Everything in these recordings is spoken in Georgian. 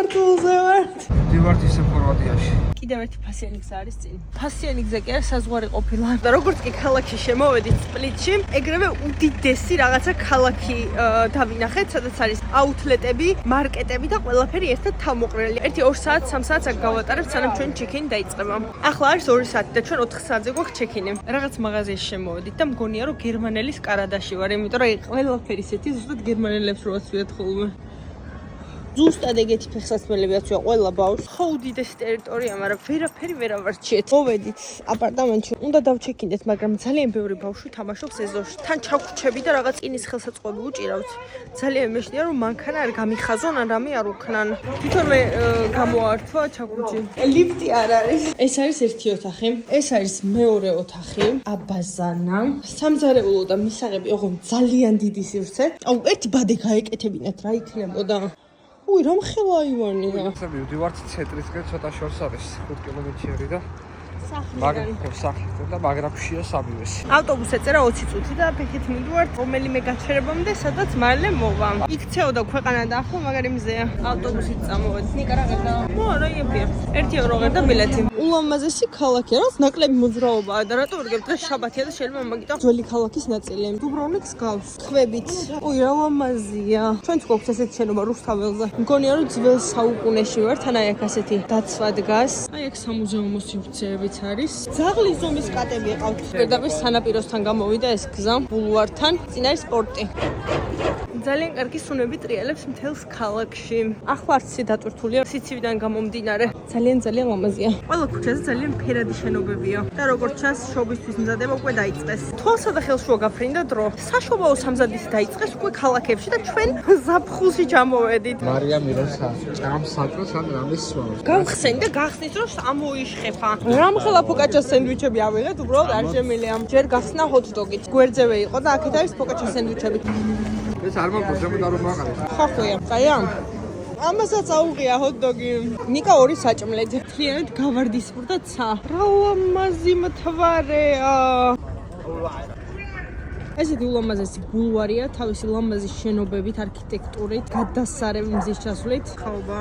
კუნძულზე ვართ. ვივართ ისე ხორვატიაში. კიდევ ერთი ფასიანი გზა არის წინ. ფასიანი გზა კი არა, საზღვარი ყოფილა. და როგორც კი ქალაქში შემოვედით სპლიტში, ეგრევე უდიდესი რაღაცა ქალაქი დავინახეთ, სადაც არის აუთლეტები, მარკეტები და ყველაფერი ერთად თავმოყრილი. 1-2 საათ, 3 საათს აქ გავატარებთ, სანამ ჩვენ ჩეკინი დაიწყება. ახლა არის 2 საათი და ჩვენ 4 საათზე გვაქვს ჩეკინი. რაღაც მაღაზიაში შემოვედით და მგონია რომ გერმანელის კარადაში ვარ, იმიტომ რომ ყველაფერი ისეთი ზუსტად გერმანელებს რო აცვიათ ხოლმე. ზუსტად ეგეთი ფეხსაცმელები აცვია ყველა ბავშვს. ხო უდიდესი ტერიტორია, მაგრამ ვერაფერი ვერ ავარჩიეთ. მოვედით აპარტამენტში. უნდა დავჩეკინდეთ, მაგრამ ძალიან ბევრი ბავშვი თამაშობს ეზოში. თან ჩაგვჩები და რაღაც ინის ხელსაწყოები უჭირავთ. ძალიან მეშნია რომ მანქანა არ გამიხაზონ, ან რამე არ უქნან. თვითონვე გამოართვა ჩაგვჭი. ლიფტი არ არის. ეს არის ერთი ოთახი. ეს არის მეორე ოთახი. აბაზანა. სამზარეულო და მისაღები, ოღონდ ძალიან დიდი სივრცე. აუ, ერთი ბადე გაეკეთებინათ, რა იქნებოდა. უი, რამ ხელა აივანია. ვივართ ცენტრისკენ ცოტა შორს არის 5 კილომეტრი და სახლიდან. სახლიდან და მაგრაფშია სამივესი. ავტობუსი ეწერა 20 წუთი და ფეხით მივდივართ რომელიმე გაჩერებამდე, სადაც მალე მოვა. იქ ცეოდა ქვეყანა და ახლა მაგარი მზეა. ავტობუსით წამოვედი. ნიკარაგუა. რა იებია. 1 ევრო ღირდა ბილეთი. ულამაზესი ქალაქია, რაც ნაკლები მოძრაობაა და რატო ვერგებ დღეს შაბათია და შეიძლება მაგიტა ძველი ქალაქის ნაწილი. დუბროვნიკს გავს. ხვებით. უი, რა ლამაზია. ჩვენც გვაქვს ესეთი შენობა რუსთაველზე. მგონია რომ ძველ საუკუნეში ვართ, ან აი აქ ასეთი დაცვა დგას. აი აქ სამუზეუმო სივრცეებიც არის. ძაღლის ზომის კატები ეყავთ. პირდაპირ სანაპიროსთან გამოვიდა ეს გზა, ბულვართან. წინ არის პორტი. ძალიან კარგი სუნები ტრიალებს მთელს ქალაქში. ახლა არც დატვირთულია სიცივიდან გამომდინარე. ძალიან ლამაზია. ყველა ქუჩაზე ძალიან ფერადი შენობებია. და როგორც ჩანს, შობისთვის მზადება უკვე დაიწყეს. თვალსა და ხელშუა გაფრინდა დრო. საშობაო სამზადისი დაიწყეს უკვე ქალაქებში და ჩვენ ზაფხულში ჩამოვედით. მარია მიროსა, ჭამს საკროს ან რამის სვავს. გავხსენი და გახსნის რომ ამოიშხეფა. რამ ხელა ფოკაჩას სენდვიჩები ავიღეთ, უბრალოდ არ შემილია. ჯერ გახსნა ჰოთ-დოგით. გვერდზევე იყო და აქეთ არის ფოკაჩას სენდვიჩები. ეს არ მაქვს ზემოდან რომ მაყარეთ. ხახუია, წაია. ამასაც აუღია ჰოთ-დოგი. ნიკა 2 საჭმლეთ. მთლიანად გავარდისფრდა ცა. რა ლამაზი მთვარეა. ესეთი ულამაზესი ბულვარია, თავისი ლამაზი შენობებით, არქიტექტურით, გადასარევი მზის ჩასვლით. ხაობა,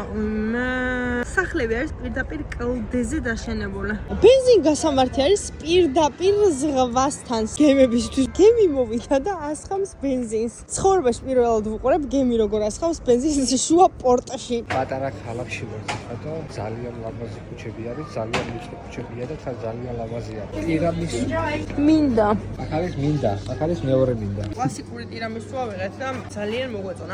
სახლები არის პირდაპირ კლდეზე დაშენებული. ბენზინგასამართი არის პირდაპირ ზღვასთან. გემებისთვის გემი მოვიდა და ასხამს ბენზინს. ცხოვრებაში პირველად ვუყურებ გემი როგორ ასხამს ბენზინს შუა პორტში. პატარა ქალაქში ვარ და ძალიან ლამაზი ქუჩები არის, ძალიან ვიწრო ქუჩებია და ძალიან ლამაზია. ტირამისუ მინდა. აქ არის მინდა, აქ არის მეორე მინდა. კლასიკური ტირამისუ ავიღეთ და ძალიან მოგვეწონა.